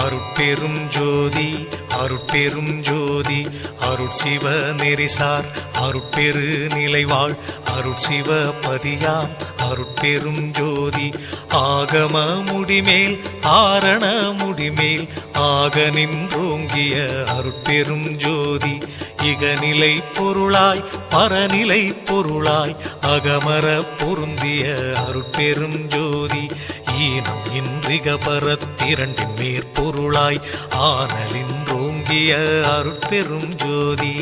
அருட்பெரும் ஜோதி அருட்பெரும் ஜோதி அருட்சிவ நெறிசார் அருட்பெரு நிலைவாழ் அருட்சிவ பதியாம் அருட்பெரும் ஜோதி ஆகம முடிமேல் ஆரண முடிமேல் ஆக நின்றோங்கிய அருட்பெரும் ஜோதி இகநிலை பொருளாய் பரநிலை பொருளாய் அகமர பொருந்திய அருட்பெரும் ஜோதி ஈனம் இன்றிக பரத்திரண்டின் மேற்பொருளாய் ஆனலின்றோங்கிய அருட்பெரும் ஜோதி.